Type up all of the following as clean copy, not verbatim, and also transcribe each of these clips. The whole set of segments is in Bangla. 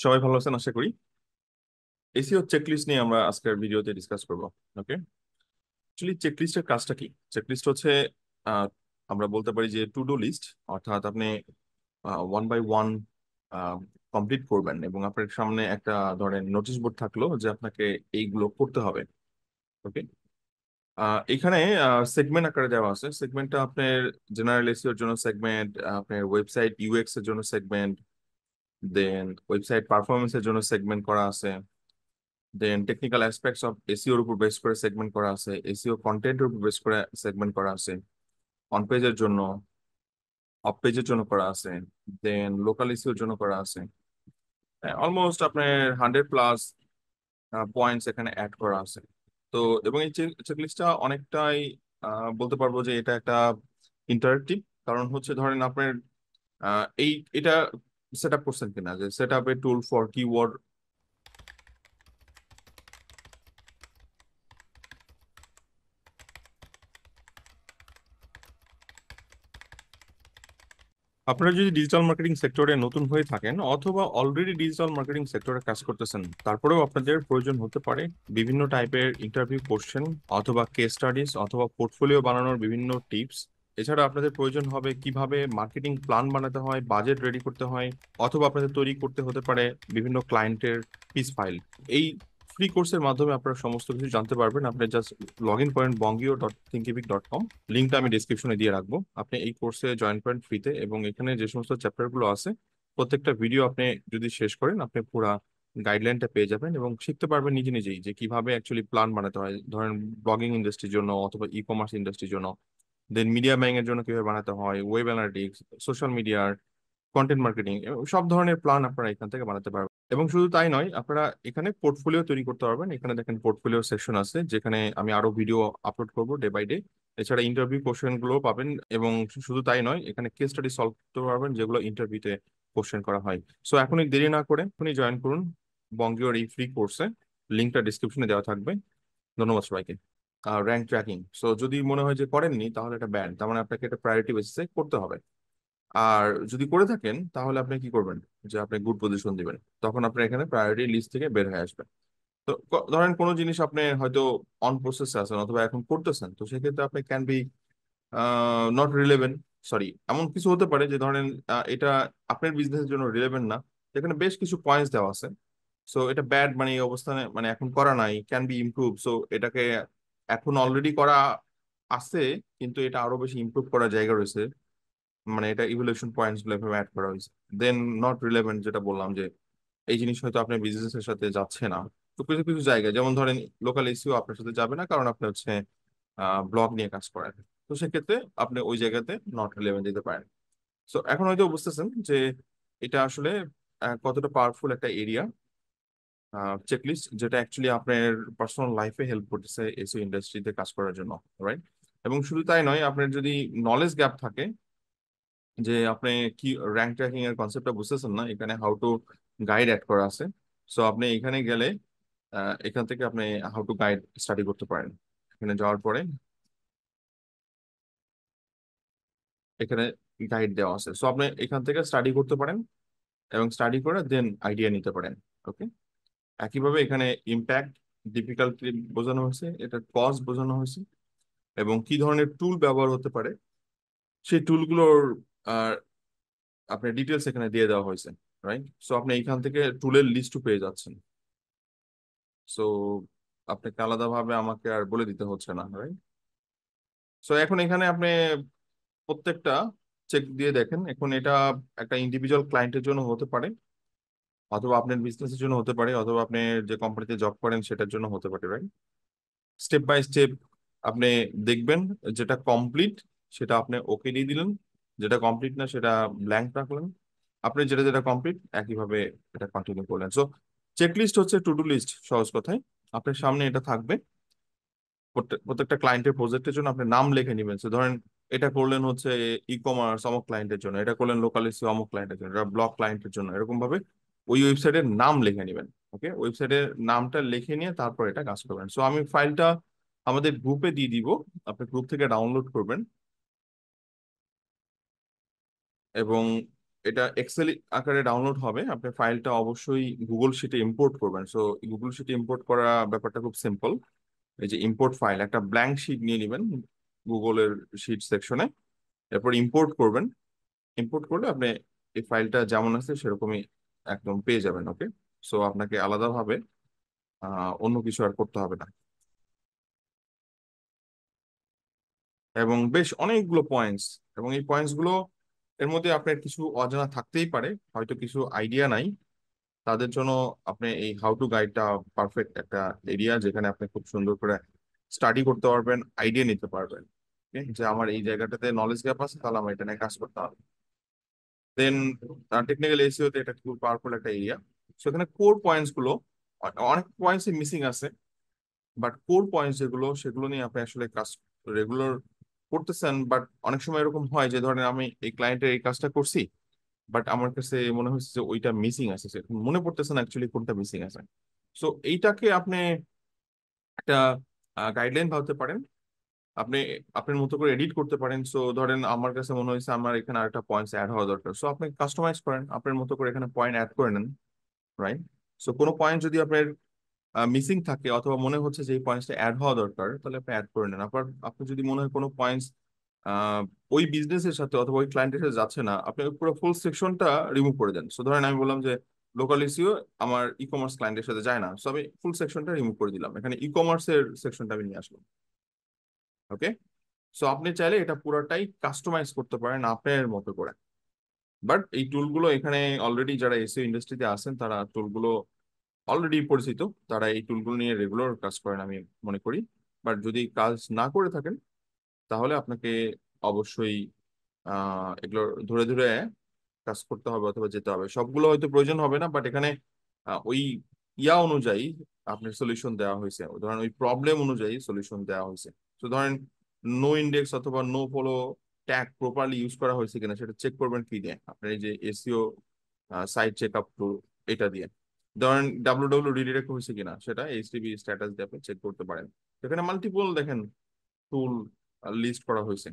সবাই ভালো আছেন আশা করি। এসইও চেকলিস্ট নিয়ে আমরা আজকের ভিডিওতে ডিসকাস করব। ওকে, অ্যাকচুয়ালি চেকলিস্টের কাজটা কি? চেকলিস্ট হচ্ছে আহ, আমরা বলতে পারি যে টু ডু লিস্ট, অর্থাৎ আপনি ওয়ান বাই ওয়ান কমপ্লিট করবেন এবং আপনার সামনে একটা ধরেন নোটিশ বোর্ড থাকলো যে আপনাকে এইগুলো করতে হবে। ওকে, এখানে সেগমেন্ট আকারে দেওয়া আছে। সেগমেন্টটা আপনার জেনারেল এসইওর জন্য সেগমেন্ট, আপনার ওয়েবসাইট ইউএক্স এর জন্য সেগমেন্ট, দেন ওয়েবসাইট পারফরমেন্সের জন্য সেগমেন্ট করা আছে, দেন টেকনিক্যাল অ্যাসপেক্টস অফ এসইওর উপর বেস করে সেগমেন্ট করা আছে, এসইও কন্টেন্টের উপর বেস করে সেগমেন্ট করা আছে, অন পেজের জন্য, অফ পেজের জন্য করা আছে, দেন লোকাল এসইওর জন্য করা আছে। অলমোস্ট আপনার 100+ পয়েন্টস এখানে অ্যাড করা আছে। তো এবং এই চেকলিস্টটা অনেকটাই বলতে পারবো যে এটা একটা ইন্টারেক্টিভ। কারণ হচ্ছে ধরেন আপনার এটা সেট আপ করছেন কিনা, যে set up A tool for keyword. আপনারা যদি ডিজিটাল মার্কেটিং সেক্টরে নতুন হয়ে থাকেন অথবা অলরেডি ডিজিটাল মার্কেটিং সেক্টরে কাজ করতেছেন, তারপরেও আপনাদের প্রয়োজন হতে পারে বিভিন্ন টাইপের ইন্টারভিউ কোশ্চেন অথবা কেস স্টাডিজ অথবা পোর্টফোলিও বানানোর বিভিন্ন টিপস। এছাড়া আপনাদের প্রয়োজন হবে কিভাবে মার্কেটিং প্ল্যান বানাতে হয়, বাজেট রেডি করতে হয়, অথবা আপনাদের তৈরি করতে হতে পারে বিভিন্ন ক্লায়েন্টের পিস ফাইল। এই ফ্রি কোর্সের মাধ্যমে আপনারা সমস্ত কিছু জানতে পারবেন। আপনি জাস্ট লগ ইন করেন bongio.thinkific.com, লিঙ্কটা আমি ডিসক্রিপশনে দিয়ে রাখবো। আপনি এই কোর্সে জয়েন করেন ফ্রিতে এবং এখানে যে সমস্ত চ্যাপ্টার গুলো আছে প্রত্যেকটা ভিডিও আপনি যদি শেষ করেন আপনি পুরা গাইডলাইনটা পেয়ে যাবেন এবং শিখতে পারবেন নিজে নিজেই যে কিভাবে অ্যাকচুয়ালি প্ল্যান বানাতে হয়, ধরেন ব্লগিং ইন্ডাস্ট্রির জন্য অথবা ই কমার্স ইন্ডাস্ট্রির জন্য, দেন মিডিয়া বাইং এর জন্য কিভাবে বানাতে হয়, ওয়েব অ্যানালিটিক্স, সোশ্যাল মিডিয়ার, কন্টেন্ট মার্কেটিং, সব ধরনের প্ল্যান আপনারা এখান থেকে বানাতে পারবেন। এবং শুধু তাই নয়, আপনারা এখানে পোর্টফোলিও তৈরি করতে পারবেন। এখানে দেখেন পোর্টফোলিও সেকশন আছে যেখানে আমি আরো ভিডিও আপলোড করব ডে বাই ডে। এছাড়া ইন্টারভিউ কোশ্চেন গুলো পাবেন এবং শুধু তাই নয়, এখানে কেস স্টাডি সলভ করতে পারবেন যেগুলো ইন্টারভিউতে কোশ্চেন করা হয়। সো এখনই দেরি না করে এখনই জয়েন করুন বঙ্গীয়র এই ফ্রি কোর্সে। লিঙ্কটা ডিসক্রিপশনে দেওয়া থাকবে। ধন্যবাদ সবাইকে। র্যাঙ্ক ট্র্যাকিং, সো যদি মনে হয় যে করেননি তাহলে এটা ব্যান, তার মানে আপনাকে এটা প্রায়োরিটি বেসিসে করতে হবে। আর যদি করে থাকেন তাহলে আপনি কি করবেন, যে আপনি গুড পজিশন দিবেন, তখন আপনি এখানে প্রায়োরিটি লিস্ট থেকে বের হয়ে আসবেন। তো ধরেন কোনো জিনিস আপনি হয়তো অন প্রসেসে আছেন অথবা এখন করতেছেন, তো সেক্ষেত্রে আপনি can be not relevant, sorry, এমন কিছু হতে পারে যে ধরেন এটা আপনার বিজনেসের জন্য রিলেভেন্ট না। এখানে বেশ কিছু পয়েন্টস দেওয়া আছে। সো এটা ব্যাড, মানে এই অবস্থানে মানে এখন করা নাই, ক্যান বি ইমপ্রুভ। সো এটাকে এখন অলরেডি করা আছে কিন্তু এটা আরো বেশি ইমপ্রুভ করার জায়গা রয়েছে, মানে এটা ইভ্যালুয়েশন পয়েন্টস গুলো এভাবে অ্যাড করা হয়েছে। দেন নট রিলেভেন্ট, যেটা বললাম যে এই জিনিস হয়তো আপনার বিজনেসের সাথে যাচ্ছে না। তো কিছু কিছু জায়গায় যেমন ধরেন লোকাল এসইও আপনার সাথে যাবে না, কারণ আপনি হচ্ছে ব্লগ নিয়ে কাজ করেন। তো সেক্ষেত্রে আপনি ওই জায়গাতে নট রিলেভেন্ট দিতে পারেন। সো এখন হয়তো বুঝতেছেন যে এটা আসলে কতটা পাওয়ারফুল একটা এরিয়া, চেকলিস্ট, যেটা অ্যাকচুয়ালি আপনার পার্সোনাল লাইফে হেল্প করতেছে এসইও ইন্ডাস্ট্রিতে কাজ করার জন্য, রাইট? এবং শুধু তাই নয়, আপনার যদি নলেজ গ্যাপ থাকে যে আপনি কি র্যাঙ্ক ট্র্যাকিং এর কনসেপ্টটা বুঝতেছেন না, এখানে হাউ টু গাইড অ্যাড করা আছে। সো আপনি এখানে গেলে এখান থেকে আপনি হাউ টু গাইড স্টাডি করতে পারেন। এখানে যাওয়ার পরে এখানে গাইড দেওয়া আছে, সো আপনি এখান থেকে স্টাডি করতে পারেন এবং স্টাডি করে দেন আইডিয়া নিতে পারেন। ওকে, একইভাবে এখানে ইম্প্যাক্ট, ডিফিকাল্টি বোঝানো হয়েছে, এটা কজ বোঝানো হয়েছে এবং কি ধরনের টুল ব্যবহার হতে পারে সেই টুলগুলোর আপনার ডিটেলস এখানে দিয়ে দেওয়া হয়েছে, রাইট? সো আপনি এখান থেকে টুলের লিস্টও পেয়ে যাচ্ছেন। সো আপনাকে আলাদাভাবে আমাকে আর বলে দিতে হচ্ছে না, রাইট? সো এখন এখানে আপনি প্রত্যেকটা চেক দিয়ে দেখেন। এখন এটা একটা ইন্ডিভিজুয়াল ক্লায়েন্টের জন্য হতে পারে, অথবা আপনার বিজনেসের জন্য হতে পারে, অথবা আপনি যে কোম্পানিতে জব করেন সেটার জন্য হতে পারে, রাইট? স্টেপ বাই স্টেপ আপনি দেখবেন যেটা কমপ্লিট সেটা আপনি ওকে দিয়ে দিলেন, যেটা কমপ্লিট না সেটা ব্ল্যাঙ্ক রাখলেন। আপনি যেটা যেটা কমপ্লিট একইভাবে এটা কন্টিনিউ করলেন। সো চেকলিস্ট হচ্ছে টু ডু লিস্ট, সহজ কথায়। আপনার সামনে এটা থাকবে, প্রত্যেকটা ক্লায়েন্টের প্রজেক্টের জন্য আপনি নাম লিখে নেবেন। তো ধরেন এটা করলেন হচ্ছে ই কমার্স অমুক ক্লায়েন্টের জন্য, এটা করলেন লোকাল এসি অমুক ক্লায়েন্টের জন্য, এটা ব্লক ক্লায়েন্টের জন্য, এরকম ভাবে ওই ওয়েবসাইটের নাম লিখে নেবেন। ওকে, ওয়েবসাইটের নামটা লিখে নিয়ে তারপর এটা কাজ করবেন। সো আমি ফাইলটা আমাদের গ্রুপে দিয়ে দিব, আপনি গ্রুপ থেকে ডাউনলোড করবেন এবং এটা এক্সেল আকারে ডাউনলোড হবে। আপনি ফাইলটা অবশ্যই গুগল শিটে ইম্পোর্ট করবেন। সো গুগল শিটে ইম্পোর্ট করা ব্যাপারটা খুব সিম্পল। এই যে ইম্পোর্ট ফাইল, একটা ব্ল্যাঙ্ক শিট নিয়ে নেবেন গুগলের শিট সেকশনে, এরপর ইম্পোর্ট করবেন। ইম্পোর্ট করলে আপনি এই ফাইলটা যেমন আছে সেরকমই একদম পেয়ে যাবেন। ওকে, সো আপনাকে আলাদাভাবে অন্য কিছু আর করতে হবে না। এবং বেশ অনেকগুলো পয়েন্টস, এবং এই পয়েন্টস গুলো এর মধ্যে আপনার কিছু অজানা থাকতেই পারে, হয়তো কিছু আইডিয়া নাই। তাদের জন্য আপনি এই হাউ টু গাইডটা পারফেক্ট একটা এরিয়া, যেখানে আপনি খুব সুন্দর করে স্টাডি করতে পারবেন, আইডিয়া নিতে পারবেন। Okay? যে আমার এই জায়গাটাতে নলেজ গ্যাপ আছে, তাহলে আমার এটা নিয়ে কাজ করতে হবে। দেন টেকনিক্যাল এসইও তে এটা খুব পাওয়ারফুল একটা এরিয়া। সেখানে কোর পয়েন্টস গুলো, অনেক পয়েন্টস মিসিং আছে, বাট কোর পয়েন্টস যেগুলো, সেগুলো নিয়ে আপনি আসলে কাজ রেগুলার করতেছেন। বাট অনেক সময় এরকম হয় যে ধরেন আমি এই ক্লায়েন্টের এই কাজটা করছি, বাট আমার কাছে মনে হচ্ছে যে ওইটা মিসিং আছে, মনে পড়তেছে না অ্যাকচুয়ালি কোনটা মিসিং আছে। সো এইটাকে আপনি একটা গাইডলাইন ভাবতে পারেন। আপনি আপনার মতো করে এডিট করতে পারেন। সো ধরেন আমার কাছে মনে হয়েছে আমার এখানে আরেকটা পয়েন্টস অ্যাড হওয়া দরকার, সো আপনি কাস্টমাইজ করেন, আপনার মতো করে এখানে পয়েন্ট অ্যাড করে নেন। রাইট? সো কোনো পয়েন্ট যদি আপনার মিসিং থাকে অথবা মনে হচ্ছে যে এই পয়েন্টসটা অ্যাড হওয়া দরকার, তাহলে আপনি অ্যাড করে নেন। আবার আপনি যদি মনে হয় কোনো পয়েন্টস ওই বিজনেসের সাথে অথবা ওই ক্লায়েন্টের সাথে যাচ্ছে না, আপনি ওই পুরো ফুল সেকশনটা রিমুভ করে দেন। সো ধরেন আমি বললাম যে লোকাল এসইও আমার ই কমার্স ক্লায়েন্টের সাথে যায় না, সো আমি ফুল সেকশনটা রিমুভ করে দিলাম, এখানে ই কমার্সের সেকশনটা আমি নিয়ে আসলাম। ওকে, সো আপনি চাইলে এটা পুরোটাই কাস্টমাইজ করতে পারেন আপনার মতো করে। বাট এই টুলগুলো এখানে অলরেডি যারা এসইও ইন্ডাস্ট্রিতে আছেন, তারা টুলগুলো অলরেডি পরিচিত, তারা এই টুলগুলো নিয়ে রেগুলার কাজ করেন আমি মনে করি। বাট যদি কাজ না করে থাকেন, তাহলে আপনাকে অবশ্যই এগুলো ধরে ধরে কাজ করতে হবে অথবা যেতে হবে। সবগুলো হয়তো প্রয়োজন হবে না, বাট এখানে ওই ইয়া অনুযায়ী আপনার সলিউশন দেওয়া হয়েছে, ধরেন ওই প্রবলেম অনুযায়ী সলিউশন দেওয়া হয়েছে। তো ধরেন নো ইন্ডেক্স অথবা no follow tag properly use করা হয়েছে কিনা সেটা চেক করবেন কি দিয়ে, আপনার এই যে এসইও সাইট চেক আপ টুল, এটা দিয়ে। ধরেন ডাব্লিউ রিডিরেক্ট হয়েছে কিনা সেটা এইচটিটিপি স্ট্যাটাস দিয়ে আপনি চেক করতে পারেন। এখানে মাল্টিপল দেখেন টুল লিস্ট করা হয়েছে।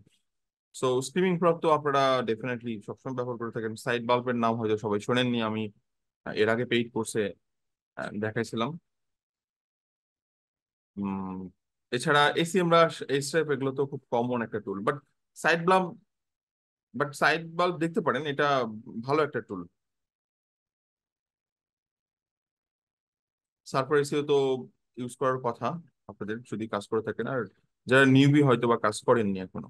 সো স্ট্রিমিং প্রপ তো আপনারা ডেফিনেটলি সবসময় ব্যবহার করে থাকেন। সাইড বাল্বের নাম হয়তো সবাই শোনেননি, আমি এর আগে পেইড কোর্সে দেখাইছিলাম। উম, এছাড়া এসিএম রাশ, এইচটাইপ, এগুলো তো খুব কমন একটা tool. Side bulb but side bulb দেখতে পারেন, এটা ভালো একটা টুল। সার্ফার এসিও তো ইউজ করার কথা আপনাদের, যদি কাজ করে থাকেন। আর যারা নিউবি হয়তো বা কাজ করেননি এখনো,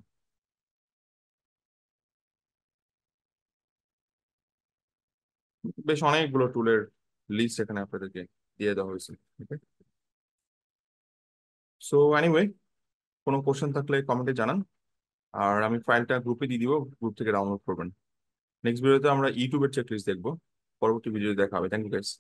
বেশ অনেকগুলো টুলের লিস্ট এখানে আপনাদেরকে দিয়ে দেওয়া হয়েছে। সো এনিওয়ে, কোনো কোশ্চেন থাকলে কমেন্টে জানান। আর আমি ফাইলটা গ্রুপে দিয়ে দিব, গ্রুপ থেকে ডাউনলোড করবেন। নেক্সট ভিডিওতে আমরা ইউটিউবের চেক লিস্ট দেখবো। পরবর্তী ভিডিও দেখা হবে। Thank you guys.